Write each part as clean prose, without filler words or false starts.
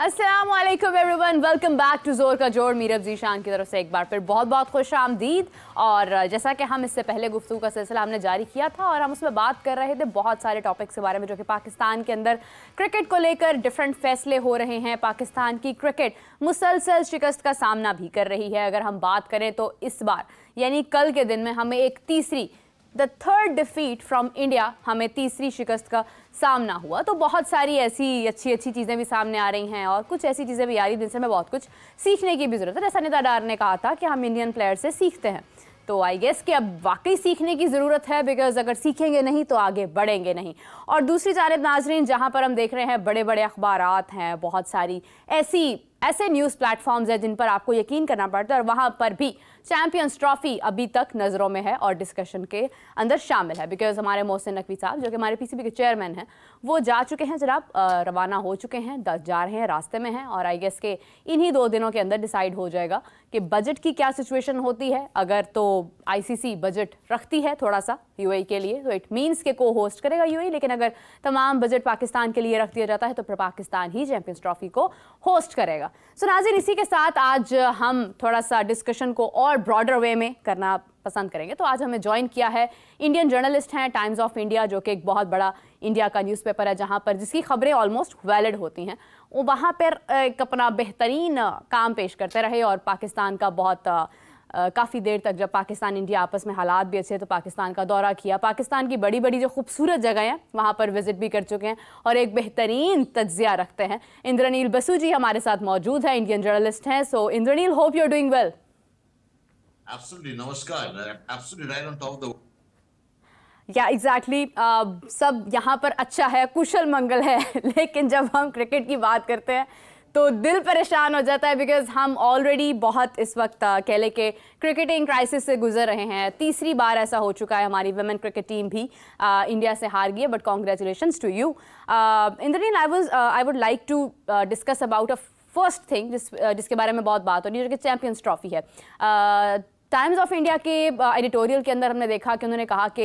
अस्सलामुअलैकुम everyone, welcome back to जोर का जोर। मीरब जीशान की तरफ से एक बार फिर बहुत बहुत खुश आमदीद। और जैसा कि हम इससे पहले गुफ्तगू का सिलसिला हमने जारी किया था और हम उसमें बात कर रहे थे बहुत सारे टॉपिक्स के बारे में जो कि पाकिस्तान के अंदर क्रिकेट को लेकर डिफरेंट फैसले हो रहे हैं। पाकिस्तान की क्रिकेट मुसलसल शिकस्त का सामना भी कर रही है। अगर हम बात करें तो इस बार यानी कल के दिन में हमें एक the third defeat from India, हमें तीसरी शिकस्त का सामना हुआ। तो बहुत सारी ऐसी अच्छी अच्छी चीज़ें भी सामने आ रही हैं और कुछ ऐसी चीज़ें भी आ रही जिनसे हमें बहुत कुछ सीखने की भी ज़रूरत है। जैसा निदा डार ने कहा था कि हम इंडियन प्लेयर से सीखते हैं, तो आई गेस कि अब वाकई सीखने की ज़रूरत है, बिकॉज अगर सीखेंगे नहीं तो आगे बढ़ेंगे नहीं। और दूसरी जानिब नाजरीन, जहाँ पर हम देख रहे हैं बड़े बड़े अखबारात हैं, बहुत सारी ऐसे न्यूज़ प्लेटफॉर्म्स हैं जिन पर आपको यकीन करना पड़ता है, और वहाँ पर भी चैंपियंस ट्रॉफी अभी तक नज़रों में है और डिस्कशन के अंदर शामिल है। बिकॉज हमारे मोहसिन नकवी साहब जो कि हमारे पीसीबी के चेयरमैन हैं, वो जा चुके हैं जनाब, रवाना हो चुके हैं, जा रहे हैं, रास्ते में हैं। और आई गेस के इन्हीं 2 दिनों के अंदर डिसाइड हो जाएगा कि बजट की क्या सिचुएशन होती है। अगर तो आईसीसी बजट रखती है थोड़ा सा यूएई के लिए, तो इट मीन्स के को होस्ट करेगा यूएई। लेकिन अगर तमाम बजट पाकिस्तान के लिए रख दिया जाता है तो फिर पाकिस्तान ही चैंपियंस ट्रॉफी को होस्ट करेगा। सो नाज़रीन, इसी के साथ आज हम थोड़ा सा डिस्कशन को और ब्रॉडर वे में करना पसंद करेंगे। तो आज हमें ज्वाइन किया है इंडियन जर्नलिस्ट हैं टाइम्स ऑफ इंडिया, जो कि एक बहुत बड़ा इंडिया का न्यूज़पेपर है जहां पर जिसकी खबरें ऑलमोस्ट वैलिड होती हैं। वो वहां पर एक अपना बेहतरीन काम पेश करते रहे और पाकिस्तान का बहुत काफ़ी देर तक, जब पाकिस्तान इंडिया आपस में हालात भी अच्छे, तो पाकिस्तान का दौरा किया। पाकिस्तान की बड़ी बड़ी जो खूबसूरत जगह हैं वहाँ पर विजिट भी कर चुके हैं और एक बेहतरीन तज्जिया रखते हैं। इंद्रनील बसु जी हमारे साथ मौजूद है, इंडियन जर्नलिस्ट हैं। So Indranil, hope you are doing well. Absolutely, namaskar. Absolutely right on top of the. या एग्जैक्टली, सब यहाँ पर अच्छा है, कुशल मंगल है। लेकिन जब हम क्रिकेट की बात करते हैं तो दिल परेशान हो जाता है, बिकॉज हम ऑलरेडी बहुत इस वक्त कह लें कि क्रिकेटिंग क्राइसिस से गुजर रहे हैं। तीसरी बार ऐसा हो चुका है, हमारी वुमेन क्रिकेट टीम भी इंडिया से हार गई है, but congratulations to you Indraneel. I would like to discuss about a first thing जिसके बारे में बहुत बात हो रही है, जो कि चैंपियंस ट्रॉफी है। टाइम्स ऑफ इंडिया के एडिटोरियल के अंदर हमने देखा कि उन्होंने कहा कि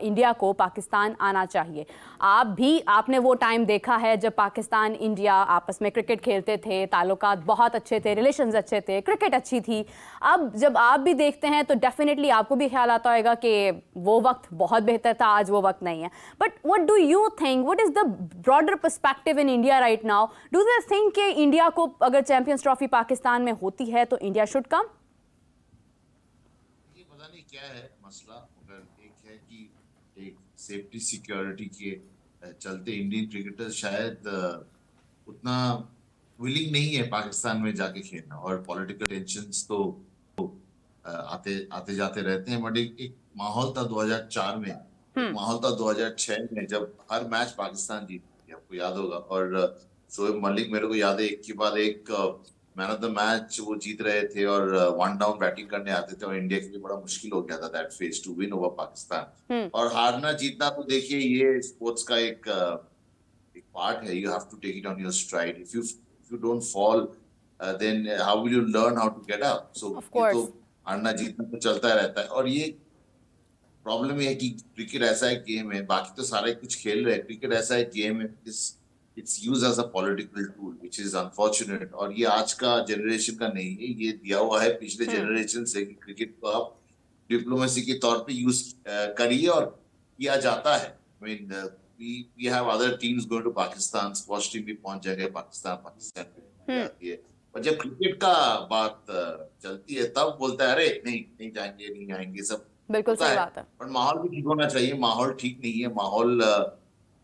इंडिया को पाकिस्तान आना चाहिए। आपने वो टाइम देखा है जब पाकिस्तान इंडिया आपस में क्रिकेट खेलते थे, ताल्लुकात बहुत अच्छे थे, रिलेशंस अच्छे थे, क्रिकेट अच्छी थी। अब जब आप भी देखते हैं तो डेफिनेटली आपको भी ख्याल आता होगा कि वो वक्त बहुत बेहतर था, आज वो वक्त नहीं है। But what do you think, what is the broader perspective in India right now? Do they think कि इंडिया को अगर चैंपियंस ट्रॉफी पाकिस्तान में होती है तो इंडिया शुड कम? क्या है मसला, मगर एक है कि एक सेफ्टी सिक्योरिटी के चलते इंडियन क्रिकेटर शायद उतना विलिंग नहीं है पाकिस्तान में जाके खेलना, और पॉलिटिकल टेंशंस तो आते आते जाते रहते हैं। बट एक माहौल था 2004 में, माहौल था 2006 में, जब हर मैच पाकिस्तान जीती, आपको याद होगा। और शोएब मलिक, मेरे को याद है, एक के बाद एक मैन ऑफ द मैच वो जीत रहे थे और 1 डाउन बैटिंग करने आते थे, और इंडिया के लिए बड़ा मुश्किल हो गया था that phase two win over Pakistan. और हारना जीतना तो देखिए ये स्पोर्ट्स का एक पार्ट है। You have to take it on your stride. If you don't fall then how will you learn how to get up? So ये तो हारना जीतना तो चलता रहता है। और ये प्रॉब्लम ये है कि क्रिकेट ऐसा एक गेम है, बाकी तो सारे कुछ खेल रहे हैं, क्रिकेट ऐसा एक गेम है, It's used as a political tool, which is unfortunate। और ये आज का जनरेशन का नहीं है, ये दिया हुआ है पिछले जनरेशन से कि क्रिकेट को आप डिप्लोमेसी के तौर पे यूज करिए, और किया जाता है। I mean, we have other teams going to Pakistan, squash team भी पहुंच जाएंगे पाकिस्तान में जाती है। और जब क्रिकेट का बात चलती है तब बोलता है अरे नहीं जाएंगे, नहीं आएंगे, सब बिल्कुल सही बात है। और माहौल भी ठीक होना चाहिए। माहौल ठीक नहीं है। माहौल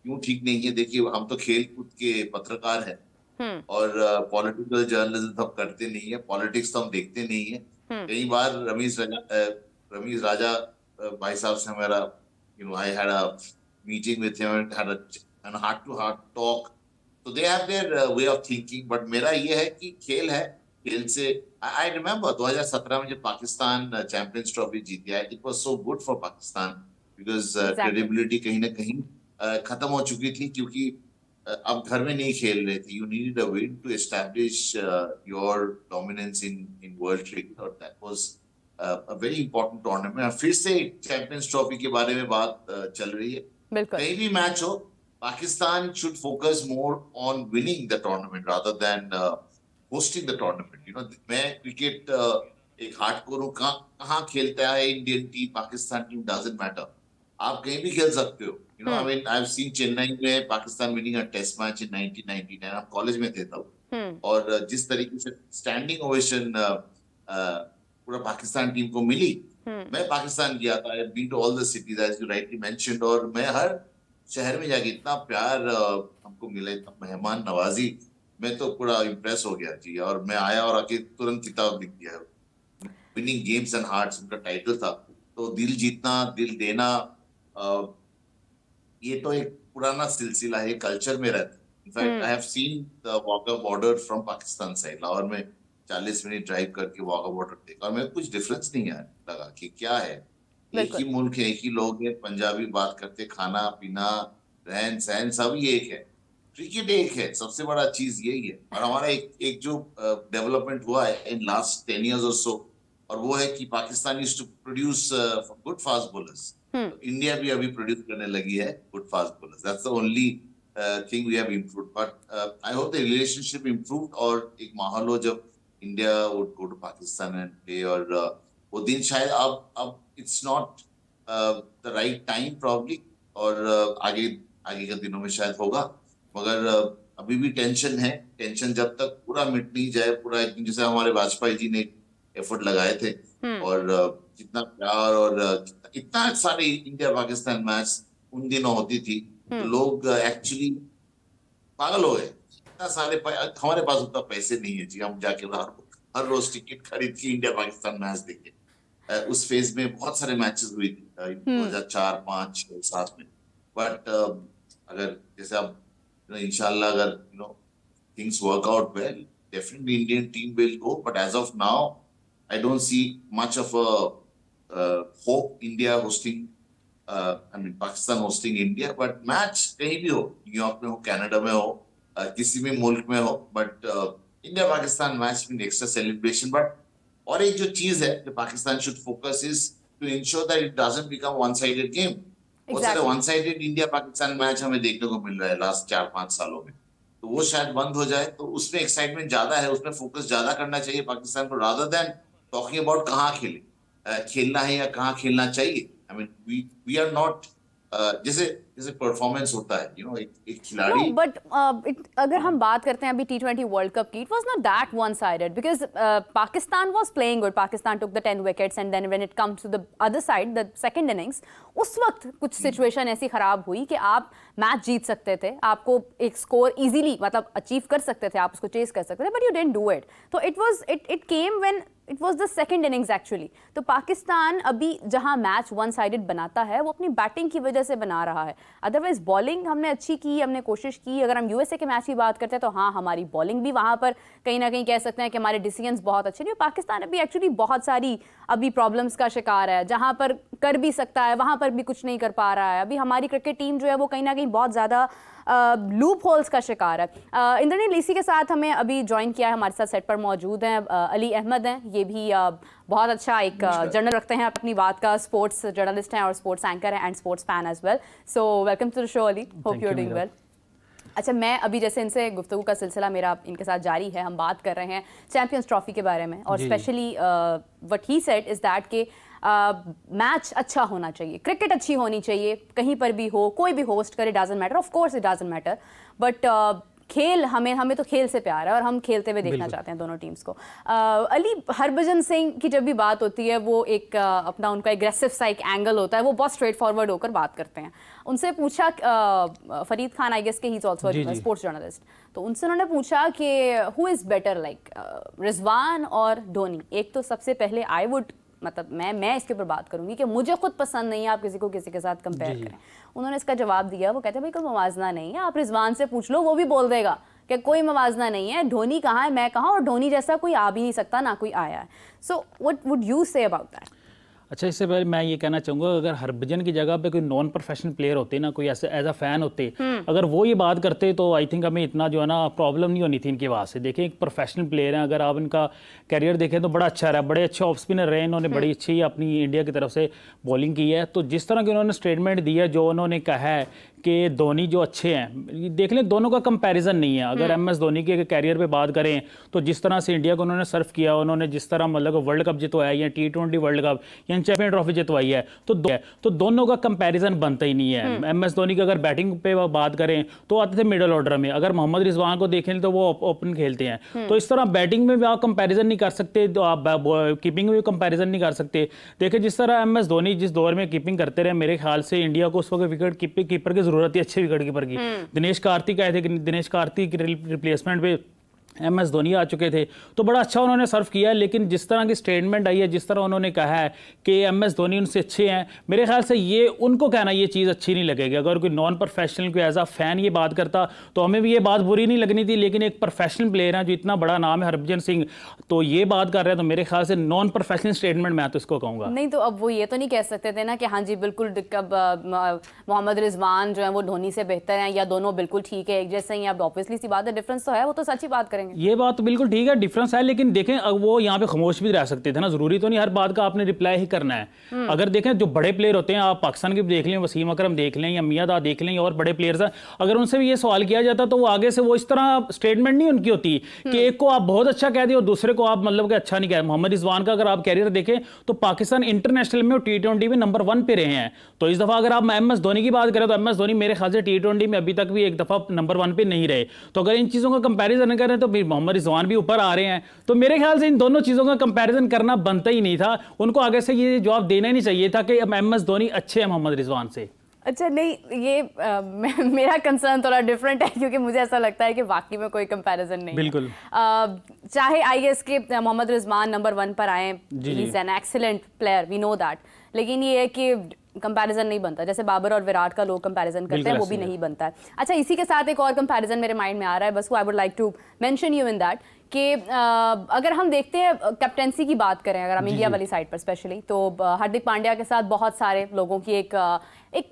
क्यों ठीक नहीं है? देखिए, हम तो खेल कूद के पत्रकार हैं और पॉलिटिकल जर्नलिज्म तो हम करते नहीं है, पॉलिटिक्स तो हम देखते नहीं है। कई बार रमीज राजा भाई साहब से हमारा I had a meeting with him and had an heart to heart talk. तो they have their way of thinking. But मेरा ये है कि खेल है, खेल से आई रिमेम्बर 2017 में जब पाकिस्तान चैंपियंस ट्रॉफी जीत गया, it was so good for Pakistan, because credibility कहीं ना कहीं खत्म हो चुकी थी, क्योंकि अब घर में नहीं खेल रहे थे। You needed a win to establish your dominance in world cricket, और that was a very important tournament. फिर से चैंपियंस ट्रॉफी के बारे में बात चल रही है। कहीं भी मैच हो, Pakistan should focus more on winning the tournament rather than hosting the tournament. You know, मैं क्रिकेट एक हार्डकोर हूँ, कहाँ खेलता है Indian team, Pakistan team, doesn't matter, आप कहीं भी खेल सकते हो. You know, I mean, I've seen Chennai में Pakistan winning a test match in 1999. हम कॉलेज में थे तब, और जिस तरीके से स्टैंडिंग ओवेशन पूरा पाकिस्तान टीम को मिली, मैं पाकिस्तान गया था, I've been to all the cities as you rightly mentioned, और मैं हर शहर में जाके इतना प्यार हमको मिला, इतना मेहमान नवाजी, मैं तो पूरा इम्प्रेस हो गया जी. और मैं आया और आके तुरंत किताब लिख दिया, विनिंग गेम्स एंड हार्ट्स उनका टाइटल था. तो दिल जीतना, दिल देना, ये तो एक पुराना सिलसिला है, कल्चर में रहता है. In fact I have seen the Wagah border from Pakistan side. Lahore में 40 मिनट ड्राइव करके वाघा बॉर्डर देखा, और मेरे कुछ डिफरेंस नहीं लगा कि क्या है, एक ही मुल्क है, एक ही लोग हैं, पंजाबी बात करते, खाना पीना, रहन सहन सब ही एक है, क्रिकेट एक है, सबसे बड़ा चीज यही है. और हमारा एक जो डेवलपमेंट हुआ है इन लास्ट 10 years और सो, और वो है कि Pakistan used to produce good fast bowlers. India भी अभी प्रोड्यूस करने लगी है good fast bowlers. That's the only thing we have improved. But I hope the relationship improved, और एक माहौल हो जब India would go to Pakistan and play. और वो दिन शायद अब it's not the right time probably, और आगे के दिनों में शायद होगा, मगर अभी भी टेंशन है. टेंशन जब तक पूरा मिट नहीं जाए, पूरा जैसे हमारे वाजपेयी जी ने एफर्ट लगाए थे, और जितना प्यार और इतना सारे इंडिया पाकिस्तान मैच उन दिनों होती थी, तो लोग एक्चुअली पागल हो गए. इतना सारे हमारे पास उतना पैसे नहीं है जी, हम जाके हर रोज टिकट खरीद के इंडिया पाकिस्तान मैच देखे. उस फेज में बहुत सारे मैचेस हुई थी 2004, 5, 6, 7 में. बट अगर जैसे अब इंशाल्लाह अगर things work out well, definitely Indian team will go. But as of now, I don't see much of a hope India hosting, Pakistan hosting India. But match कहीं भी हो, न्यूयॉर्क में हो, कनाडा में हो, किसी भी मुल्क में हो, but India Pakistan match में extra celebration. But और एक जो चीज है कि Pakistan should focus is to ensure that it doesn't become one-sided game. बहुत सारे one-sided India Pakistan मैच हमें देखने को मिल रहा है लास्ट 4-5 सालों में, तो वो शायद बंद हो जाए. तो उसमें एक्साइटमेंट ज्यादा है, उसमें फोकस ज्यादा करना चाहिए पाकिस्तान को, रादर देन टॉकिंग अबाउट कहाँ खेलना है या कहाँ खेलना चाहिए. I mean we are not जैसे परफॉर्मेंस होता है, एक खिलाड़ी. बट अगर हम बात करते हैं अभी T20 वर्ल्ड कप की, it was not that one sided, because Pakistan was playing good. Pakistan took the 10 wickets, and then when it comes to the other side, the second innings, उस वक्त कुछ सिचुएशन ऐसी खराब हुई कि आप मैच जीत सकते थे, आपको एक स्कोर इजीली मतलब अचीव कर सकते थे, आप उसको चेस कर सकते थे, but you didn't do it. तो it came when it was the second innings actually. तो पाकिस्तान अभी जहां मैच वन साइडेड बनाता है, वो अपनी बैटिंग की वजह से बना रहा है. अदरवाइज बॉलिंग हमने अच्छी की, हमने कोशिश की. अगर हम यूएसए के मैच की बात करते हैं तो हाँ, हमारी बॉलिंग भी वहां पर कहीं ना कहीं कह सकते हैं कि हमारे डिसीजंस बहुत अच्छे नहीं. पाकिस्तान अभी एक्चुअली बहुत सारी अभी प्रॉब्लम्स का शिकार है, जहां पर कर भी सकता है वहां पर भी कुछ नहीं कर पा रहा है. अभी हमारी क्रिकेट टीम जो है वो कहीं ना कहीं बहुत ज़्यादा लूप होल्स का शिकार है. इंद्रनील इसी के साथ हमें अभी ज्वाइन किया है, हमारे साथ सेट पर मौजूद हैं अली अहमद हैं. ये भी बहुत अच्छा एक जर्नल रखते हैं अपनी बात का, स्पोर्ट्स जर्नलिस्ट हैं और स्पोर्ट्स एंकर हैं and sports fan as well. So welcome to the show Ali, hope you are doing well. अच्छा, मैं अभी जैसे इनसे गुफ्तगू का सिलसिला मेरा इनके साथ जारी है, हम बात कर रहे हैं चैंपियंस ट्रॉफी के बारे में, और specially what he said is that के मैच अच्छा होना चाहिए, क्रिकेट अच्छी होनी चाहिए, कहीं पर भी हो, कोई भी होस्ट करे, doesn't matter. Of course it doesn't matter, but खेल हमें तो खेल से प्यार है और हम खेलते हुए देखना चाहते हैं दोनों टीम्स को. अली, हरभजन सिंह की जब भी बात होती है, वो एक अपना उनका एग्रेसिव सा एक एंगल होता है, वो बहुत स्ट्रेट फॉरवर्ड होकर बात करते हैं. उनसे पूछा फरीद खान, आई गेस के he is also sports journalist, तो उनसे उन्होंने पूछा कि who is better, like Rizwan और धोनी. एक तो सबसे पहले आई वुड मतलब मैं इसके ऊपर बात करूंगी कि मुझे खुद पसंद नहीं है आप किसी को किसी के साथ कंपेयर करें. उन्होंने इसका जवाब दिया, वो कहते हैं भाई कोई मवाजना नहीं है, आप रिजवान से पूछ लो, वो भी बोल देगा कि कोई मवाजना नहीं है, धोनी कहाँ है, मैं कहाँ, और धोनी जैसा कोई आ भी नहीं सकता, ना कोई आया है. So what would you say about that? अच्छा, इससे पहले मैं ये कहना चाहूँगा, अगर हरभजन की जगह पे कोई नॉन प्रोफेशनल प्लेयर होते ना, कोई ऐसे एज अ फैन होते, अगर वो ये बात करते तो आई थिंक हमें इतना जो है ना प्रॉब्लम नहीं होनी थी इनकी आवाज़ से. देखें, एक प्रोफेशनल प्लेयर हैं, अगर आप इनका कैरियर देखें तो बड़ा अच्छा रहा, बड़े अच्छे ऑफ स्पिनर रहे, इन्होंने बड़ी अच्छी अपनी इंडिया की तरफ से बॉलिंग की है. तो जिस तरह की उन्होंने स्टेटमेंट दी है, जो उन्होंने कहा है कि धोनी जो अच्छे हैं, देख लें दोनों का कंपैरिजन नहीं है। अगर एम एस धोनी के कैरियर पे बात करें तो जिस तरह से इंडिया को उन्होंने सर्व किया, उन्होंने जिस तरह मतलब वर्ल्ड कप जितवाया या T20 वर्ल्ड कप या चैंपियन ट्रॉफी जितवाई है, तो दोनों का कंपैरिजन बनता ही नहीं है। एम एस धोनी की अगर बैटिंग पे बात करें तो आते थे मिडिल ऑर्डर में, अगर मोहम्मद रिजवान को देखें तो वो ओपन खेलते हैं। तो इस तरह बैटिंग में भी आप कंपैरिजन नहीं कर सकते, तो आप कीपिंग में भी कंपैरिजन नहीं कर सकते। देखिए जिस तरह एम एस धोनी जिस दौर में कीपिंग करते रहे, मेरे ख्याल से इंडिया को उस वक्त विकेट कीपर की जरूरत थी, अच्छे विकेट कीपर की। दिनेश कार्तिक आए थे, दिनेश कार्तिक रिप्लेसमेंट पे एम एस धोनी आ चुके थे, तो बड़ा अच्छा उन्होंने सर्व किया। लेकिन जिस तरह की स्टेटमेंट आई है, जिस तरह उन्होंने कहा है कि एम एस धोनी उनसे अच्छे हैं, मेरे ख्याल से ये उनको कहना ये चीज़ अच्छी नहीं लगेगी। अगर कोई नॉन प्रोफेशनल कोई एज अ फैन ये बात करता तो हमें भी ये बात बुरी नहीं लगनी थी, लेकिन एक प्रोफेशनल प्लेयर है जो इतना बड़ा नाम है हरभजन सिंह, तो ये बात कर रहे हैं, तो मेरे ख्याल से नॉन प्रोफेशनल स्टेटमेंट मैं तो इसको कहूँगा। नहीं तो अब वो ये तो नहीं कह सकते थे ना कि हाँ जी बिल्कुल मोहम्मद रिजवान जो है वो धोनी से बेहतर हैं या दोनों बिल्कुल ठीक है एक जैसे ही। अब ऑब्वियसली सी बात है, डिफरेंस तो है, वो तो सच्ची बात करेंगे। ये बात तो बिल्कुल ठीक है, डिफरेंस है, लेकिन देखें अब वो यहाँ पे खामोश भी रह सकते थे ना, जरूरी तो नहीं हर बात का आपने रिप्लाई ही करना है। अगर देखें जो बड़े प्लेयर होते हैं, आप पाकिस्तान के देख लें, वसीम अकरम देख लें या मियां देख लें और बड़े प्लेयर्स हैं, अगर उनसे भी ये सवाल किया जाता तो वो आगे से वो इस तरह स्टेटमेंट नहीं उनकी होती कि एक को आप बहुत अच्छा कह दिए और दूसरे को आप मतलब कि अच्छा नहीं कह। मोहम्मद रिजवान का अगर आप कैरियर देखें तो पाकिस्तान इंटरनेशनल में T20 में नंबर 1 पे रहे हैं। तो इस दफा अगर आप एम एस धोनी की बात करें तो एम एस धोनी मेरे ख्याल से T20 में अभी तक भी एक दफा नंबर 1 पे नहीं रहे। तो अगर इन चीजों का कंपैरिजन करें तो फिर मोहम्मद रिजवान भी ऊपर आ रहे हैं, तो मेरे ख्याल से इन दोनों चीजों का कंपैरिजन करना बनता ही नहीं था। उनको आगे से ये जवाब देना ही नहीं चाहिए था कि एम एस धोनी अच्छे हैं मोहम्मद रिजवान से। अच्छा नहीं, ये मेरा कंसर्न थोड़ा डिफरेंट है, क्योंकि मुझे ऐसा लगता है कि वाकई में कोई कंपैरिजन नहीं बिल्कुल है। चाहे आईएस के मोहम्मद रिजवान नंबर 1 पर आए, he is an excellent player, we know that, लेकिन ये है कि कंपैरिजन नहीं बनता। जैसे बाबर और विराट का लोग कंपैरिजन करते हैं, वो भी नहीं बनता है। अच्छा, इसी के साथ एक और कंपैरिजन मेरे माइंड में आ रहा है, बस वो I would like to mention you in that कि अगर हम देखते हैं कैप्टेंसी की बात करें, अगर हम इंडिया वाली साइड पर स्पेशली, तो हार्दिक पांड्या के साथ बहुत सारे लोगों की एक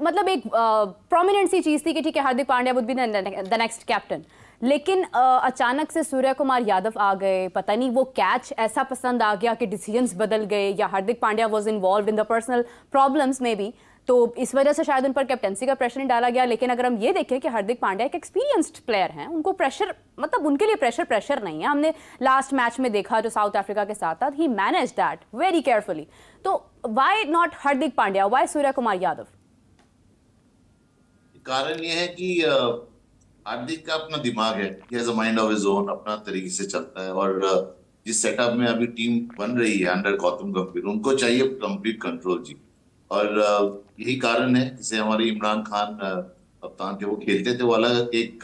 मतलब एक प्रोमिनेंट सी चीज़ थी कि ठीक है Hardik Pandya would be the next captain. लेकिन अचानक से सूर्य कुमार यादव आ गए, पता नहीं वो कैच ऐसा पसंद आ गया कि डिसीजंस बदल गए, या Hardik Pandya was involved in the personal problems में भी, तो इस वजह से शायद उन पर कैप्टेंसी का प्रेशर नहीं डाला गया। लेकिन अगर हम ये देखें कि हार्दिक पांड्या एक एक्सपीरियंस्ड प्लेयर हैं, उनको प्रेशर मतलब उनके लिए प्रेशर नहीं है। हमने लास्ट मैच में देखा जो साउथ अफ्रीका के साथ था, he manage that very carefully. तो why not Hardik Pandya, why Surya Kumar Yadav? कारण ये है कि हार्दिक का अपना दिमाग है, he has a mind of his own, अपना तरीके से चलता है। और जिस सेटअप में अभी टीम बन रही है अंडर गौतम गंभीर, उनको चाहिए कंप्लीट कंट्रोल जी। और यही कारण है, जैसे हमारे इमरान खान कप्तान थे, वो खेलते थे, वो अलग एक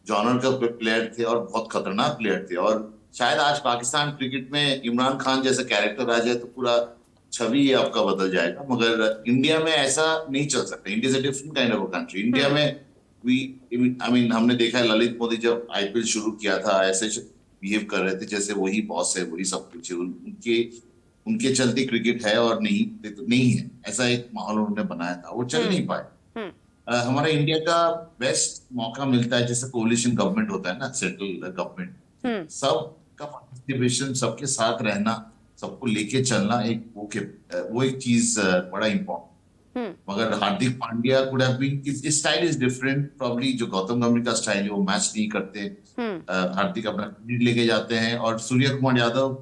जॉनर का प्लेयर थे और बहुत खतरनाक प्लेयर थे। और शायद आज पाकिस्तान क्रिकेट में इमरान खान जैसा कैरेक्टर आ जाए तो पूरा छवि आपका बदल जाएगा। मगर इंडिया में ऐसा नहीं चल सकता। India is a different kind of a country. India में हमने देखा है ललित मोदी जब आईपीएल शुरू किया था ऐसे बिहेव कर रहे थे जैसे वही बॉस है, वही सब कुछ है, उनके चलते क्रिकेट है और नहीं है, ऐसा एक माहौल उन्होंने बनाया था, वो चल नहीं पाए। हमारा इंडिया का बेस्ट मौका मिलता है जैसे कोलिशन गवर्नमेंट होता है ना, सेंट्रल गवर्नमेंट, सबका पार्टिसिपेशन, सबके साथ रहना, सबको लेके चलना, वो एक चीज बड़ा इम्पोर्टेंट। मगर Hardik Pandya could have been, इस स्टाइल इज डिफरेंट प्रॉब्ली। जो गौतम गंभीर का स्टाइल है वो मैच नहीं करते। हार्दिक अपना लीड लेके जाते हैं और सूर्य कुमार यादव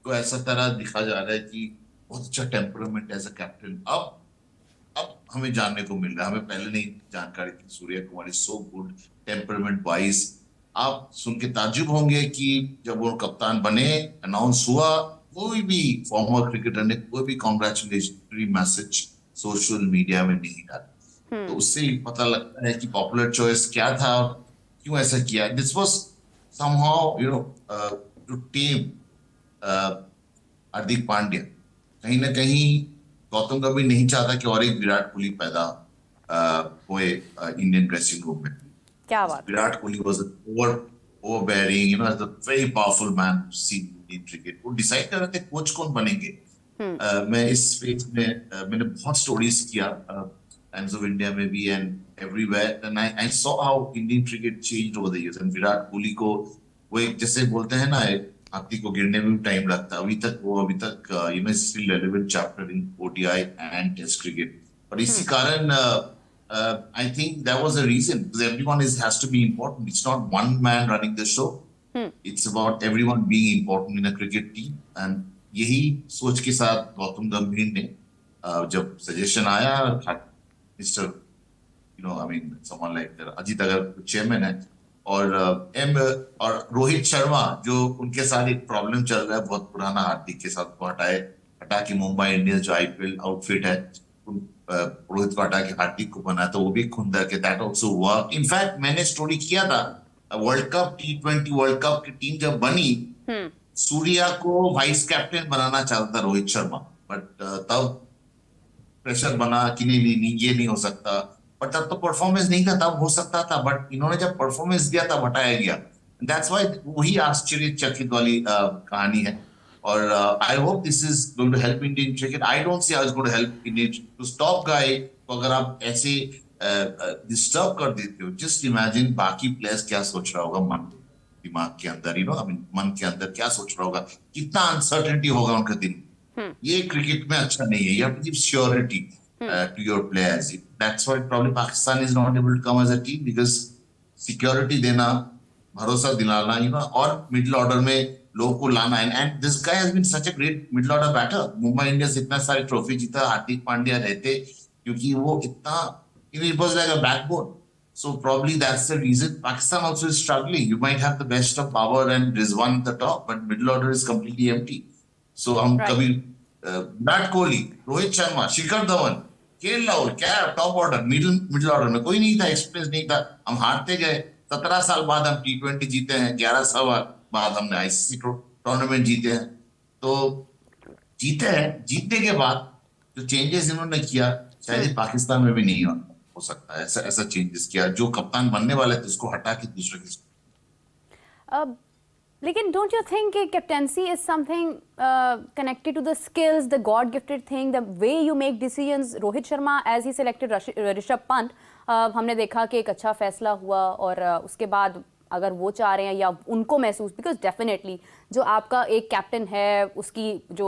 को ऐसा तरह दिखा जा रहा है कि बहुत अच्छा टेम्परामेंट एज अ कैप्टन अब हमें जानने को मिल रहा है। हमें पहले नहीं जानकारी थी। Surya Kumar is so good temperament wise. आप सुन के ताज्जुब होंगे कि जब वो कप्तान बने, अनाउंस हुआ, कोई भी फॉर्मर क्रिकेटर ने कोई भी कॉन्ग्रेचुलेटरी मैसेज सोशल मीडिया में नहीं डाला। तो उससे ही पता लगता है कि पॉपुलर चॉइस क्या था और क्यों ऐसा किया। This was somehow to tame Hardik Pandya. कहीं ना कहीं गौतम गंभीर नहीं चाहता कि और एक विराट कोहली पैदा हुए इंडियन ड्रेसिंग रूम में। क्या बात। Virat Kohli was overbearing, as a very powerful man to see in cricket. वो डिसाइड कर रहे थे कोच कौन बनेंगे। मैं इस फेज में मैंने बहुत स्टोरीज किया टाइम्स ऑफ इंडिया में भी and everywhere, and I saw how Indian cricket changed over the years. And Virat Kohli को वो एक जैसे बोलते हैं ना, हाथी को गिरने में भी टाइम लगता है, अभी तक still relevant chapter in ODI and test cricket. और इसी कारण I think that was a reason, because everyone has to be important. It's not one man running the show. It's about everyone being important in a cricket team. And यही सोच के साथ गौतम गंभीर ने जब सजेशन आया, मिस्टर someone like अजीत अगर chairman है, और रोहित शर्मा जो उनके साथ एक प्रॉब्लम चल रहा है बहुत पुराना, हार्दिक के साथ को हटा के मुंबई इंडियंस जो आईपीएल आउटफिट है, रोहित को हटा के हार्दिक को बना, तो वो भी खुंदा के दैट आल्सो वर्क. इनफैक्ट मैंने स्टोरी किया था world cup T20 world cup की टीम जब बनी, सूर्या को वाइस कैप्टन बनाना चाहता था रोहित शर्मा, बट तब प्रेशर बना कि नहीं ये नहीं हो सकता. बट तब तो परफॉर्मेंस नहीं था, तब हो सकता था, बट इन्होंने जब परफॉर्मेंस दिया तब हटाया गया. दैट्स व्हाई वही आश्चर्यचकित वाली कहानी है. और I hope this is going to help Indian cricket. I don't see how it's going to help Indian to stop गाय को. अगर आप ऐसे डिस्टर्ब कर देते हो, जस्ट इमेजिन बाकी प्लेयर्स क्या सोच रहा होगा मन दिमाग के अंदर, मन के अंदर क्या सोच रहा होगा, कितना अनसर्टेनिटी होगा उनका दिन. ये क्रिकेट में अच्छा नहीं है. You have to give surety to your players. That's why probably Pakistan is not able to come as a team, because security देना, भरोसा दिलाना, और middle order में लोगों को लाना. And this guy has been such a great middle order batter. Mumbai Indians इतना सारे ट्रॉफी जीता, हार्दिक पांड्या रहते क्योंकि वो इतना, it was like a backbone. So probably that's the reason Pakistan also is struggling. You might have the best of Babar and Rizwan at the top, but middle order is completely empty. So हम कभी Virat Kohli, Rohit Sharma, Shikhar Dhawan, KL Rahul, क्या top order, middle order में कोई नहीं था, experience नहीं था. हम हारते गए. 17 साल बाद हम T20 जीते हैं, 11 साल बाद हमने आईसीसी टूर्नामेंट जीते हैं. तो जीते हैं, जीतने के बाद जो चेंजेस इन्होंने किया शायद पाकिस्तान में भी नहीं हो सकता है. ऐसा चेंजेस किया, जो कप्तान बनने वाले थे उसको हटा के दूसरे के. लेकिन डोंट यू थिंक कि captaincy is something connected to the skills, the god gifted thing, the way you make decisions. Rohit Sharma as he selected Rishabh Pant, हमने देखा कि एक अच्छा फैसला हुआ, और उसके बाद अगर वो चाह रहे हैं या उनको महसूस, बिकॉज डेफिनेटली जो आपका एक कैप्टन है उसकी जो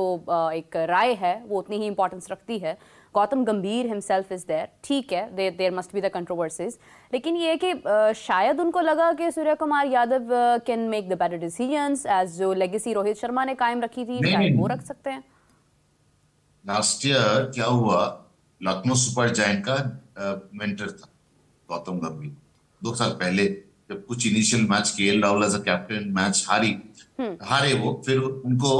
एक राय है वो उतनी ही इंपॉर्टेंस रखती है. गौतम गंभीर हिमसेल्फ इज देयर, ठीक है, there must be the controversies, लेकिन ये है कि शायद उनको लगा कि Surya Kumar Yadav can make the better decisions, as जो लेगेसी रोहित शर्मा ने कायम रखी थी शायद वो रख सकते हैं. लास्ट ईयर क्या हुआ, लखनऊ सुपर जायंट का मेंटर था गौतम गंभीर. 2 साल पहले जब कुछ initial match KL Rahul as a captain match हारे वो, फिर उनको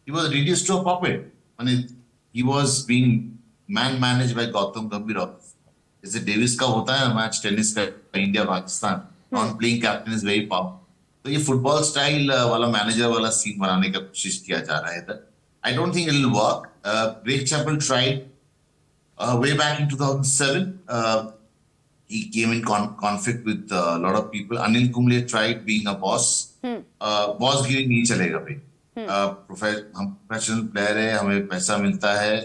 he was reduced to a puppet. माने he was being managed by Gautam गंभीर. जैसे डेविस का होता है मैच टेनिस का, India Pakistan, non playing captain is very powerful. तो ये फुटबॉल स्टाइल वाला मैनेजर वाला सीन बनाने का कोशिश किया जा रहा है. I don't think it will work. Greg Chappell tried way back in 2007. He came in conflict with a lot of people. Anil Kumble tried being a boss. Boss गिरी नहीं चलेगा भाई. हम प्रोफेशनल प्लेयर है, हमें पैसा मिलता है,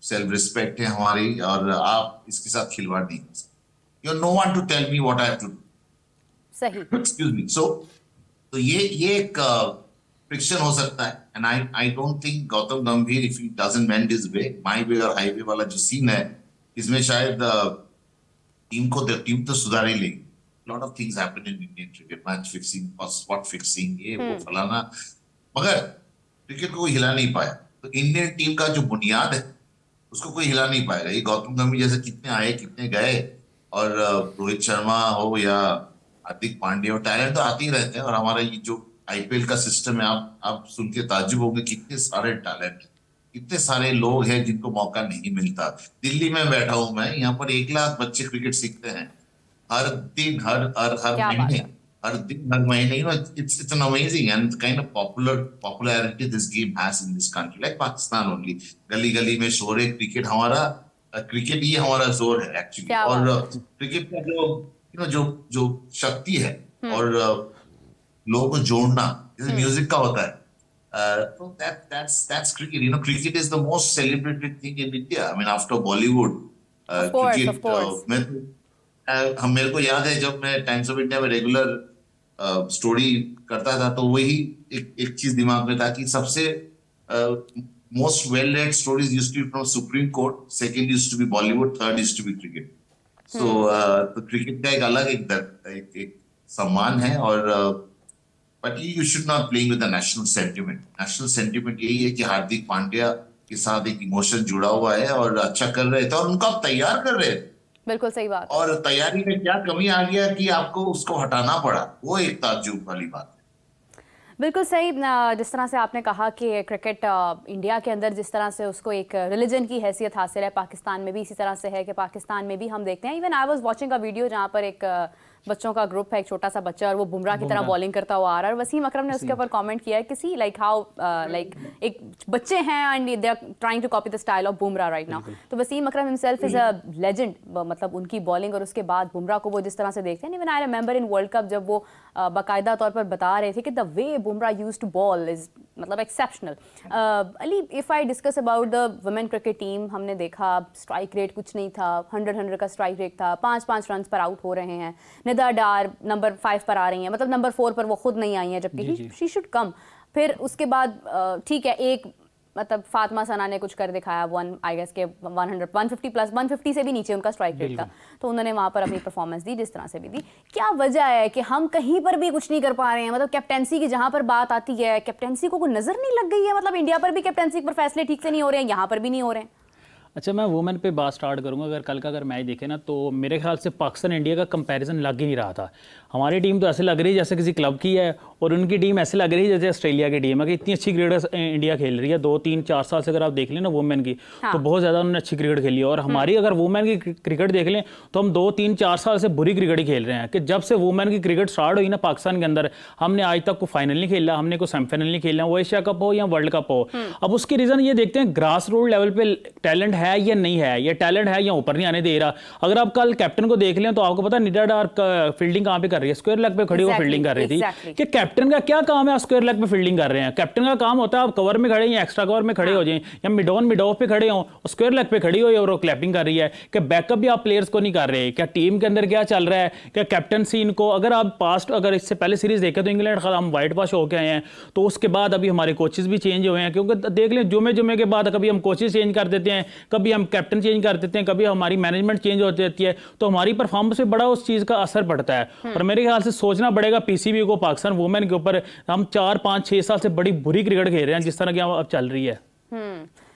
सेल्फ रिस्पेक्ट है हमारी, और आप इसके साथ खिलवाड़ नहीं कर सकते. You're no one to tell me what I have to do. सही. Excuse me. तो ये एक फ्रिक्शन हो सकता है. And I don't think Gautam गंभीर, if he doesn't mend his way, my way और highway वाला जो सीन है, इसमें शायद टीम तो सुधार ही लेगी. Lot of things happen in Indian cricket, match fixing, spot fixing, ये वो फलाना, मगर क्रिकेट को कोई हिला नहीं पाया. तो इंडियन टीम का जो बुनियाद है उसको कोई हिला नहीं पाएगा. ये गौतम गंभीर जैसे कितने आए कितने गए, और रोहित शर्मा हो या हार्दिक पांड्या हो, टैलेंट तो आते ही रहते हैं. और हमारा ये जो आईपीएल का सिस्टम है, आप सुन के ताज्जुब होंगे कितने सारे टैलेंट, कितने सारे लोग हैं जिनको मौका नहीं मिलता. दिल्ली में बैठा हूं मैं, यहाँ पर 1 लाख बच्चे क्रिकेट सीखते हैं हर दिन, हर महीने. It's an amazing and kind of popularity this game has in this country, like Pakistan only. गली गली में शोर है क्रिकेट. हमारा क्रिकेट ही हमारा जोर है एक्चुअली. और क्रिकेट का जो शक्ति है और लोगों को जोड़ना, जैसे म्यूजिक का होता है. So that's cricket. Cricket is the most celebrated thing in India. I mean, after Bollywood, cricket. मेरे को याद है जब मैं टाइम्स ऑफ इंडिया में रेगुलर स्टोरी करता था, तो वही एक चीज दिमाग में था कि सबसे most well-read stories used to be from Supreme Court, second used to be Bollywood, third used to be cricket. So तो cricket का एक अलग एक सम्मान है और but you should not playing with the national sentiment. National sentiment यही है कि हार्दिक पांड्या के साथ एक इमोशन जुड़ा हुआ है और अच्छा कर रहे थे और उनको आप तैयार कर रहे थे। बिल्कुल सही बात। और तैयारी में क्या कमी आ गया कि आपको उसको हटाना पड़ा, वो एक ताज्जुब वाली बात है। बिल्कुल सही। जिस तरह से आपने कहा कि क्रिकेट इंडिया के अंदर जिस तरह से उसको एक रिलीजन की हैसियत हासिल है, पाकिस्तान में भी इसी तरह से है कि पाकिस्तान में भी हम देखते हैं। Even I was watching a video जहाँ पर एक बच्चों का ग्रुप है, एक छोटा सा बच्चा, और वो बुमराह की तरह बॉलिंग करता हुआ आ रहा है। और वसीम अकरम ने उसके ऊपर कमेंट किया है कि सी लाइक हाउ लाइक एक बच्चे हैं and they are trying to copy the style of Bumrah right now. तो Wasim Akram himself is a legend, मतलब उनकी बॉलिंग और उसके बाद बुमराह को वो जिस तरह से देखते हैं। Even I remember in world cup जब वो बाकायदा तौर पर बता रहे थे कि the way Bumrah used to ball is मतलब exceptional. Ali, if I discuss about the women cricket team, हमने देखा स्ट्राइक रेट कुछ नहीं था, 100 का स्ट्राइक रेट था, 5 रन पर आउट हो रहे हैं। निदा डार नंबर 5 पर आ रही हैं, मतलब नंबर 4 पर वो खुद नहीं आई हैं, जबकि शी शुड कम। फिर उसके बाद ठीक है, एक मतलब फातिमा सना ने कुछ कर दिखाया, आई गेस के 150 प्लस 150 से भी नीचे उनका स्ट्राइक रेट था, तो उन्होंने वहाँ पर अपनी परफॉर्मेंस दी जिस तरह से भी दी। क्या वजह है कि हम कहीं पर भी कुछ नहीं कर पा रहे हैं? मतलब कैप्टेंसी की जहाँ पर बात आती है, कैप्टेंसी को कोई नजर नहीं लग गई है? मतलब इंडिया पर भी कैप्टेंसी पर फैसले ठीक से नहीं हो रहे हैं, यहाँ पर भी नहीं हो रहे हैं। अच्छा, मैं वुमेन पे बात स्टार्ट करूंगा। अगर कल का अगर मैच देखे ना, तो मेरे ख्याल से पाकिस्तान इंडिया का कंपैरिजन लग ही नहीं रहा था। हमारी टीम तो ऐसे लग रही है जैसे किसी क्लब की है, और उनकी टीम ऐसे लग रही है जैसे ऑस्ट्रेलिया की टीम है कि इतनी अच्छी क्रिकेट इंडिया खेल रही है। 2-3-4 साल से अगर आप देख लें ना वुमेन की, तो बहुत ज़्यादा उन्होंने अच्छी क्रिकेट खेली है। और हमारी अगर वुमेन की क्रिकेट देख लें तो हम 2-3-4 साल से बुरी क्रिकेट ही खेल रहे हैं। कि जब से वुमेन की क्रिकेट स्टार्ट हुई ना पाकिस्तान के अंदर, हमने आज तक को फाइनल नहीं खेला, हमने को सेमीफाइनल नहीं खेला, वो एशिया कप हो या वर्ल्ड कप हो। अब उसकी रीज़न ये देखते हैं ग्रास रूट लेवल पे टैलेंट है या नहीं है, ये टैलेंट है या ऊपर नहीं आने दे रहा। अगर आप कल कैप्टन को देख लें तो आपको पता निडा डार फील्डिंग कहाँ पे कर रही है, स्क्वायर लेग पे खड़ी हो फील्डिंग कर रही थी। कि कैप्टन का क्या काम है, स्क्वायर लेग पे फील्डिंग कर रहे हैं? कैप्टन का काम होता है आप कवर में खड़े या एक्स्ट्रा कवर में खड़े हो जाएं, या मिड ऑन मिड ऑफ पे खड़े हो, स्क्वायर लेग पे खड़ी हो और क्लैपिंग कर रही है। कि बैकअप भी आप प्लेयर्स को नहीं कर रहे। क्या टीम के अंदर क्या चल रहा है? क्या कैप्टनसी इनको, अगर आप पास्ट अगर इससे पहले सीरीज देखें तो इंग्लैंड हम वाइट वॉश होके आए हैं, तो उसके बाद अभी हमारे कोचेस भी चेंज हुए हैं। क्योंकि देख लें जुमे के बाद कभी हम कोचेस चेंज कर देते हैं, कभी हम कैप्टन चेंज कर देते हैं, कभी हमारी मैनेजमेंट चेंज हो जाती है, तो हमारी परफॉर्मेंस पे बड़ा उस चीज़ का असर पड़ता है। और मेरे ख्याल से सोचना पड़ेगा पीसीबी को पाकिस्तान वुमेन के ऊपर। हम 4-5-6 साल से बड़ी बुरी क्रिकेट खेल रहे हैं जिस तरह की अब चल रही है।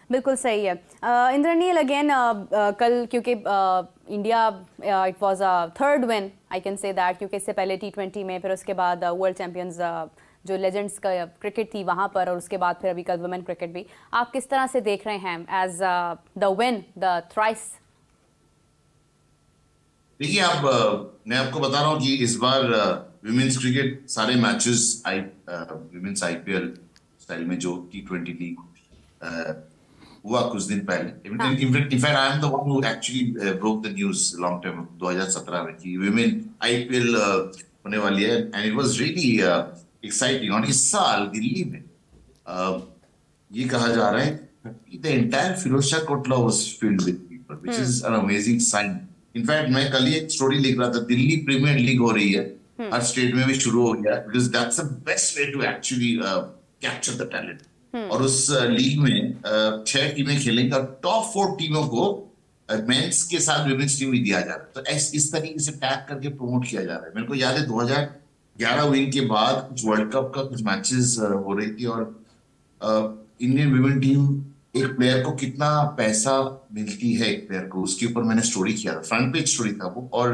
बिल्कुल सही है। इंद्रनील अगेन कल क्योंकि India it was a third win, I can say that, क्योंकि इससे पहले T20 में, फिर उसके बाद वर्ल्ड चैंपियंस जो लेजेंड्स का क्रिकेट थी वहाँ पर, और उसके बाद फिर अभी कल वुमेन क्रिकेट भी। आप किस तरह से देख रहे हैं as the win, the thrice? देखिए, मैं आपको बता रहा हूँ कि इस बार विमेंस क्रिकेट सारे मैचेस विमेंस IPL स्टाइल में जो T20 लीग हुआ कुछ दिन पहले, in fact I am the one who actually broke the news long time 2017 में कि विमेन IPL होने वाली है, and it was really exciting. और इस साल दिल्ली में ये कहा जा रहा है कि the entire Feroz Shah Kotla was filled with people, which is an amazing sign. In fact मैं कल ही एक स्टोरी लिख रहा था, दिल्ली प्रीमियर लीग हो रही है, हर स्टेट में भी शुरू हो गया, because that's the best way to actually capture the talent. और उस लीग में 6 टीमें खेलेंगी और टॉप 4 टीमों को मेंस के साथ विमेंस टीम भी दिया जा रहा है। तो इस तरीके से टैग करके प्रमोट किया जा रहा है। मेरे को याद है 2011 विन के बाद कुछ वर्ल्ड कप का कुछ मैचेस हो रही थी, और इंडियन विमेन टीम एक प्लेयर को कितना पैसा मिलती है एक प्लेयर को, उसके ऊपर मैंने स्टोरी किया था, फ्रंट पेज स्टोरी था वो। और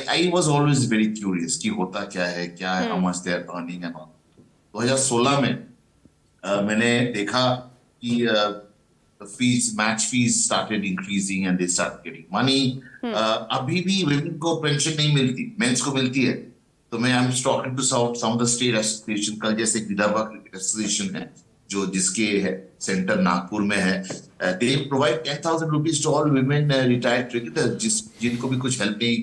I was always very curious कि होता क्या है, how much they are earning and all. 2016 में मैंने देखा कि match fees started increasing and they start getting money. अभी भी विमेन को पेंशन नहीं मिलती, मेंस को मिलती है। तो मैं I am talking to some of the state association, कल जैसे विदर्भा क्रिकेट एसोसिएशन है जो जिसके सेंटर नागपुर में है, they provide 10,000 rupees to all women retired cricketers जिनको भी कुछ हेल्प नहीं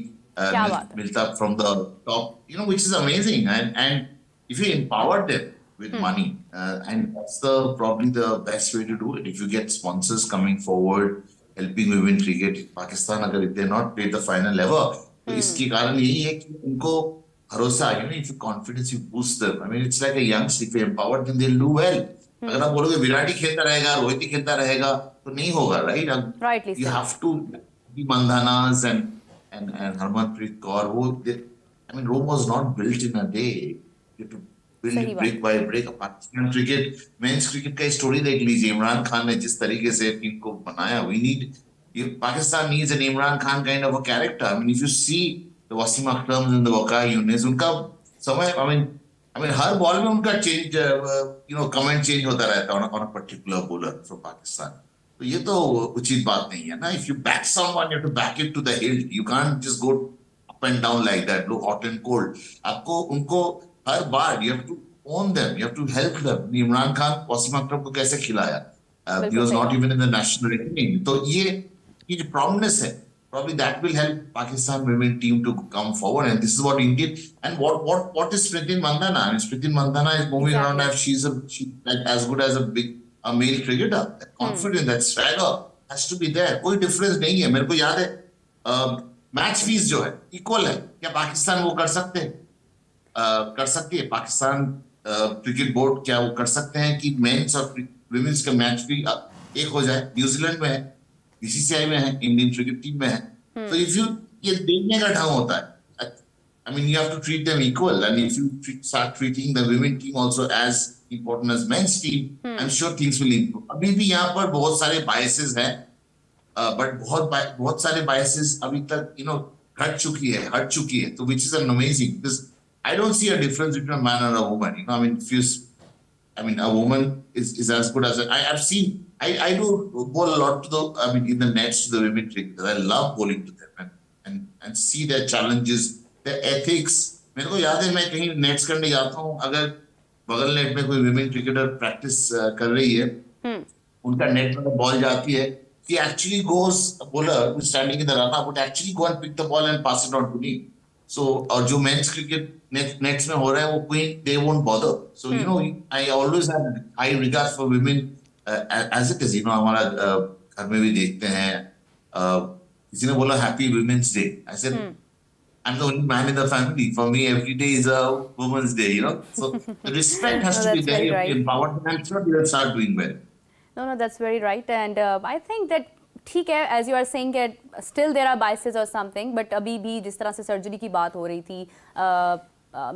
मिलता from the top, you know, which is amazing. And if you empower them with money, and that's probably the best way to do it. If you get sponsors coming forward helping women cricket in Pakistan, agar if they're not played the final ever, तो इसके कारण यही है कि उनको भरोसा, you know, if you confidence, you boost them. I mean, it's like a youngster, if you empower them, they'll do well. अगर आप बोलोगे विराट ही खेलता रहेगा, रोहित ही खेलता रहेगा, तो नहीं होगा, right? You have to be Mandhanas and Harmanpreet Kaur, वो I mean Rome was not built in a day, you to build brick by brick. Pakistan cricket, men's cricket का स्टोरी देख लीजिए, इमरान खान ने जिस तरीके से टीम को बनाया, we need, Pakistan needs an Imran Khan kind of a character. I mean, if you see the Wasim Akram and the Waqar Younis, उनका समय, I mean, हर बॉल में उनका चेंज, कमेंट चेंज होता रहता है on a particular bowler from Pakistan. तो ये तो उचित बात नहीं है ना. If you back someone, you have to back it to the hilt. You can't just go up and down like that, look hot and cold. आपको उनको हर बार you have to own them, you have to help them. Imran Khan Washim अकरम को कैसे खिलाया? He was not even in the national team. तो ये जो prominence है, probably that will help Pakistan women team to come forward, and this is what India, and what is Smriti Mandhana? I mean, Smriti Mandhana is moving around as she's like as good as a male cricketer. That confidence, that swagger has to be there. कोई difference नहीं है. मेरे को याद है match fees जो है equal है, क्या पाकिस्तान वो कर सकते हैं? कर सकती है पाकिस्तान क्रिकेट बोर्ड, क्या वो कर सकते हैं कि मेंस और विमेंस का मैच फी एक हो जाए? न्यूजीलैंड में है, बीसीसीआई में है, इंडियन क्रिकेट टीम में है. तो इफ यू, ये देखने का ढंग होता है. I mean, you have to treat them equal, and if you start treating the women team also as important as men's team, I am sure things will improve. अभी भी यहाँ पर बहुत सारे बायसेस हैं, बट बहुत सारे बायसेस अभी तक हट चुकी है. तो which is an amazing, because I don't see a difference between a man and a woman. I mean, a woman is as good as I've seen. I do bowl a lot to the, in the nets to the women cricketers. I love bowling to them and see their challenges, their ethics. मेरे को याद है, मैं कहीं nets करने जाता हूँ, अगर बगल नेट में कोई women cricketer प्रैक्टिस कर रही है, उनका नेट में बॉल जाती है, he actually goes, a bowler who's standing in the run-up would actually go and pick the ball and pass it on to me. So, और जो men's cricket नेट्स में हो रहा है, वो कोई, they won't bother. So, I always have high regard for women as it is. हमारा घर में भी देखते हैं, किसी ने बोला Happy Women's Day. I said, I'm the only man in the family. For me, every day is a woman's day, So, the respect has to be there. You have to empower them. I'm sure they'll start doing well. No, that's very right. And I think that ठीक है, as you are saying that still there are biases or something, but अभी भी जिस तरह से surgery की बात हो रही थी,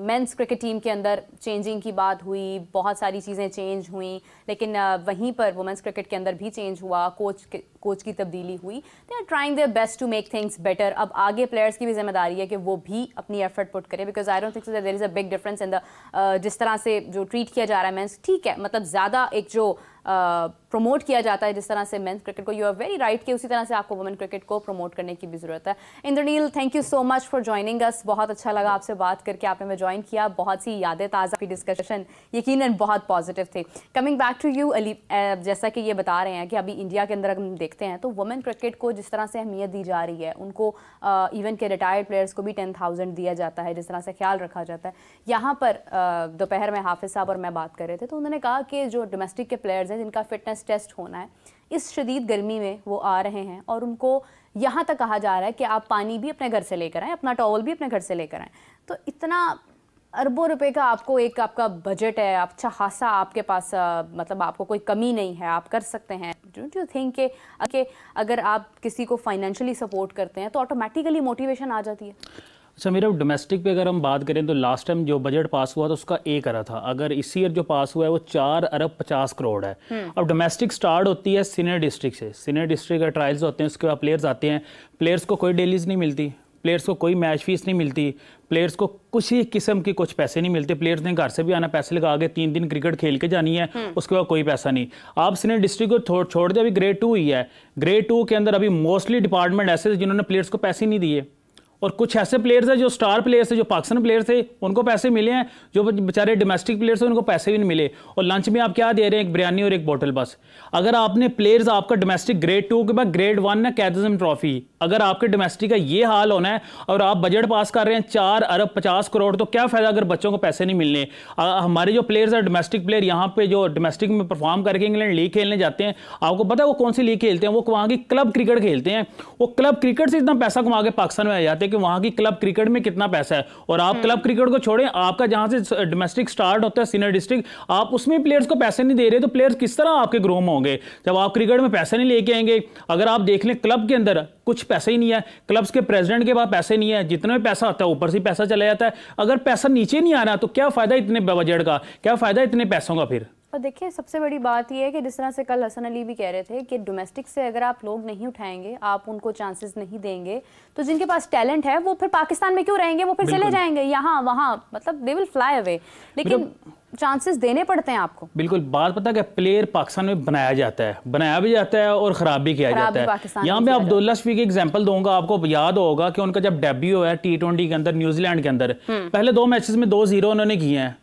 मेंस क्रिकेट टीम के अंदर चेंजिंग की बात हुई, बहुत सारी चीज़ें चेंज हुई, लेकिन वहीं पर वुमेंस क्रिकेट के अंदर भी चेंज हुआ, कोच की तब्दीली हुई. They are trying their best to make things better. अब आगे प्लेयर्स की भी जिम्मेदारी है कि वो भी अपनी एफर्ट पुट करें, because I don't think that there is a big difference in the जिस तरह से जो ट्रीट किया जा रहा है मेंस. ठीक है, मतलब ज़्यादा एक जो प्रमोट किया जाता है जिस तरह से मेंस क्रिकेट को, यू आर वेरी राइट कि उसी तरह से आपको वुमेन क्रिकेट को प्रमोट करने की भी ज़रूरत है. Indraneel, thank you so much for joining us. बहुत अच्छा लगा आपसे बात करके, आपने हमें ज्वाइन किया. बहुत सी यादें ताज़ा की, डिस्कशन यकीनन बहुत पॉजिटिव थे. Coming back to you Ali, जैसा कि ये बता रहे हैं कि अभी इंडिया के अंदर अगर हम देखते हैं तो वुमेन क्रिकेट को जिस तरह से अहमियत दी जा रही है, उनको इवन के रिटायर्ड प्लेयर्स को भी 10,000 दिया जाता है, जिस तरह से ख्याल रखा जाता है. यहाँ पर दोपहर में हाफिज़ साहब और मैं बात कर रहे थे, तो उन्होंने कहा कि जो डोमेस्टिक के प्लेयर्स हैं जिनका फिटनेस टेस्ट होना है, इस शदीद गर्मी में वो आ रहे हैं और उनको यहाँ तक कहा जा रहा है कि आप पानी भी अपने घर से लेकर आएँ, अपना टॉवल भी अपने घर से लेकर आएँ. तो इतना अरबों रुपए का आपका बजट है, अच्छा खासा आपके पास, मतलब आपको कोई कमी नहीं है, आप कर सकते हैं. डोंट यू थिंक कि अगर आप किसी को फाइनेंशियली सपोर्ट करते हैं तो ऑटोमेटिकली मोटिवेशन आ जाती है? अच्छा, मेरा डोमेस्टिक पे अगर हम बात करें तो लास्ट टाइम जो बजट पास हुआ था उसका 1 अरब था. अगर इस ईयर जो पास हुआ है वो 4 अरब 50 करोड़ है. अब डोमेस्टिक स्टार्ट होती है सीनियर डिस्ट्रिक्ट से. सीनियर डिस्ट्रिक्ट का ट्रायल्स होते हैं, उसके बाद प्लेयर्स आते हैं. प्लेयर्स को कोई डेलीज नहीं मिलती, प्लेयर्स को कोई मैच फीस नहीं मिलती, प्लेयर्स को कुछ ही किस्म के कुछ पैसे नहीं मिलते. प्लेयर्स ने घर से भी आना, पैसे लगा के 3 दिन क्रिकेट खेल के जानी है, उसके बाद कोई पैसा नहीं. आप सीनियर डिस्ट्रिक्ट को छोड़ दे, अभी ग्रेड 2 ही है. ग्रेड 2 के अंदर अभी मोस्टली डिपार्टमेंट ऐसे थे जिन्होंने प्लेयर्स को पैसे नहीं दिए, और कुछ ऐसे प्लेयर्स हैं जो स्टार प्लेयर्स थे, जो पाकिस्तान प्लेयर्स थे, उनको पैसे मिले हैं. जो बेचारे डोमेस्टिक प्लेयर्स हैं उनको पैसे भी नहीं मिले. और लंच में आप क्या दे रहे हैं? एक बिरयानी और एक बोतल बस. अगर आपने प्लेयर्स, आपका डोमेस्टिक ग्रेड 2 के बाद ग्रेड 1 ना कैदिज्म ट्रॉफी, अगर आपके डोमेस्टिक का ये हाल होना है और आप बजट पास कर रहे हैं 4 अरब 50 करोड़, तो क्या फायदा अगर बच्चों को पैसे नहीं मिलने। हमारे जो प्लेयर्स हैं डोमेस्टिक प्लेयर, यहाँ पे जो डोमेस्टिक में परफॉर्म करके इंग्लैंड लीग खेलने जाते हैं, आपको पता है वो कौन सी लीग खेलते हैं? वो वहाँ की क्लब क्रिकेट खेलते हैं। वो क्लब क्रिकेट से इतना पैसा कमा के पाकिस्तान में आ जाते हैं कि वहाँ की क्लब क्रिकेट में कितना पैसा है। और आप क्लब क्रिकेट को छोड़ें, आपका जहाँ से डोमेस्टिक स्टार्ट होता है सीनियर डिस्ट्रिक्ट, आप उसमें प्लेयर्स को पैसे नहीं दे रहे, तो प्लेयर्स किस तरह आपके ग्रूम होंगे जब आप क्रिकेट में पैसे नहीं लेके आएंगे? अगर आप देख लें क्लब के अंदर कुछ पैसे ही नहीं है, क्लब्स के प्रेसिडेंट के पास पैसे नहीं है, जितना भी पैसा आता है ऊपर से पैसा चला जाता है। अगर पैसा नीचे नहीं आ रहा तो क्या फायदा इतने बजट का, क्या फायदा इतने पैसों का फिर? और देखिए सबसे बड़ी बात यह है कि जिस तरह से कल हसन अली भी कह रहे थे कि डोमेस्टिक से अगर आप लोग नहीं उठाएंगे, आप उनको चांसेस नहीं देंगे, तो जिनके पास टैलेंट है वो फिर पाकिस्तान में क्यों रहेंगे? वो फिर चले जाएंगे यहाँ वहाँ, मतलब दे विल फ्लाई अवे। लेकिन चांसेस देने पड़ते हैं आपको। बिल्कुल, बात पता है, प्लेयर पाकिस्तान में बनाया जाता है, बनाया भी जाता है और खराब भी किया जाता है। यहाँ पे अब्दुल्ला शफीक की एग्जांपल दूंगा, आपको याद होगा कि उनका जब डेब्यू हुआ है T20 के अंदर न्यूजीलैंड के अंदर, पहले 2 मैचेस में 2-0 उन्होंने किए हैं।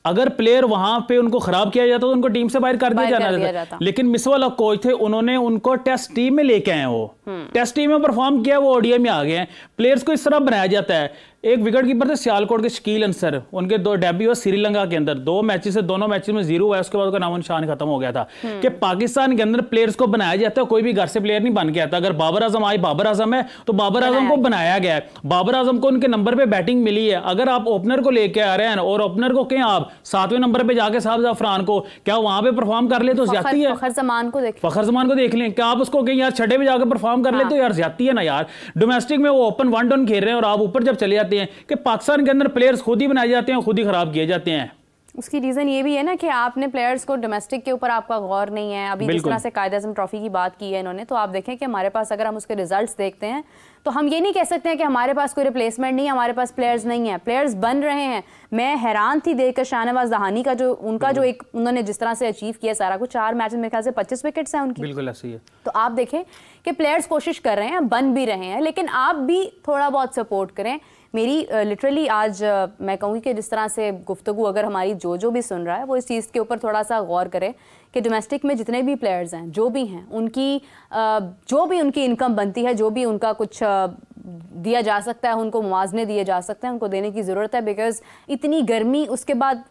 अगर प्लेयर वहां पे उनको खराब किया जाता तो उनको टीम से बाहर कर दिया जाता। लेकिन मिस वाला कोच थे, उन्होंने उनको टेस्ट टीम में लेके आए, वो टेस्ट टीम में परफॉर्म किया, वो ओडीआई में आ गए हैं। प्लेयर्स को इस तरह बनाया जाता है। एक विकेट कीपर थे सियालकोट के शकील अंसर, उनके 2 डेब्यू हुआ श्रीलंका के अंदर, 2 मैचेस से दोनों मैचेस में 0 हुआ, उसके बाद उनका नामो निशान खत्म हो गया था। कि पाकिस्तान के अंदर प्लेयर्स को बनाया जाता है, कोई भी घर से प्लेयर नहीं बन के आता। अगर बाबर आजम आए, बाबर आजम है तो बाबर आजम को बनाया गया है, बाबर आजम को उनके नंबर पे बैटिंग मिली है। अगर आप ओपनर को लेके आ रहे हैं और ओपनर को कहें आप 7वें नंबर पे जाके साहब जाफरान को, क्या वहां पे परफॉर्म कर ले तो ज्यादती है? फखर जमान को देख लें, क्या आप उसको कहें यार 6 पे जाकर परफॉर्म कर ले तो यार ज्यादती है ना यार। डोमेस्टिक में वो ओपन 1 डाउन खेल रहे हैं और आप ऊपर जब चले जाते हैं कि पाकिस्तान के अंदर प्लेयर्स खुद ही बनाए जाते हैं, खुद ही खराब किए जाते हैं। उसकी रीजन ये भी है ना कि आपने प्लेयर्स को डोमेस्टिक के ऊपर आपका गौर नहीं है। अभी जिस तरह से कायद-ए-आज़म ट्रॉफी की बात की है इन्होंने, तो आप देखें कि हमारे पास अगर हम उसके रिजल्ट्स देखते हैं तो हम ये नहीं कह सकते हैं कि हमारे पास कोई रिप्लेसमेंट नहीं है, हमारे पास प्लेयर्स नहीं है, प्लेयर्स बन रहे हैं। मैं हैरान थी देखकर शाहनवाज दहानी का जो उनका जो एक उन्होंने जिस तरह से अचीव किया सारा कुछ, 4 मैच में मेरे ख्याल से 25 विकेट्स हैं उनकी। बिल्कुल ऐसी है। तो आप देखें कि प्लेयर्स कोशिश कर रहे हैं, बन भी रहे हैं, लेकिन आप भी थोड़ा बहुत सपोर्ट करें। मेरी लिटरली आज मैं कहूँगी कि जिस तरह से गुफ्तगू अगर हमारी जो भी सुन रहा है वो इस चीज़ के ऊपर थोड़ा सा गौर करे कि डोमेस्टिक में जितने भी प्लेयर्स हैं, जो भी हैं, उनकी जो भी उनकी इनकम बनती है, जो भी उनका कुछ दिया जा सकता है, उनको मुआवजे दिए जा सकते हैं, उनको देने की ज़रूरत है। बिकॉज इतनी गर्मी, उसके बाद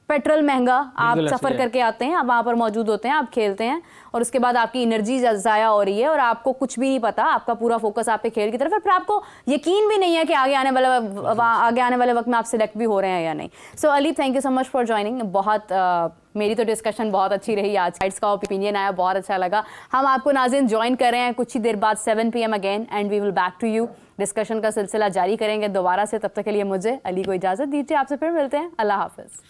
पेट्रोल महंगा, आप सफ़र करके आते हैं, आप वहाँ पर मौजूद होते हैं, आप खेलते हैं और उसके बाद आपकी एनर्जी ज़ाया हो रही है और आपको कुछ भी नहीं पता, आपका पूरा फोकस आपके खेल की तरफ है, फिर आपको यकीन भी नहीं है कि आगे आने वाले वक्त में आप सिलेक्ट भी हो रहे हैं या नहीं। So Ali, thank you so much for joining. बहुत मेरी तो डिस्कशन बहुत अच्छी रही आज, साइड्स का ओपिनियन आया, बहुत अच्छा लगा। हम आपको नाज़रीन ज्वाइन कर रहे हैं कुछ ही देर बाद 7 PM again and we will back to you. Discussion का सिलसिला जारी करेंगे दोबारा से। तब तक के लिए मुझे अली को इजाज़त दीजिए, आपसे फिर मिलते हैं। अल्लाह हाफ़िज़।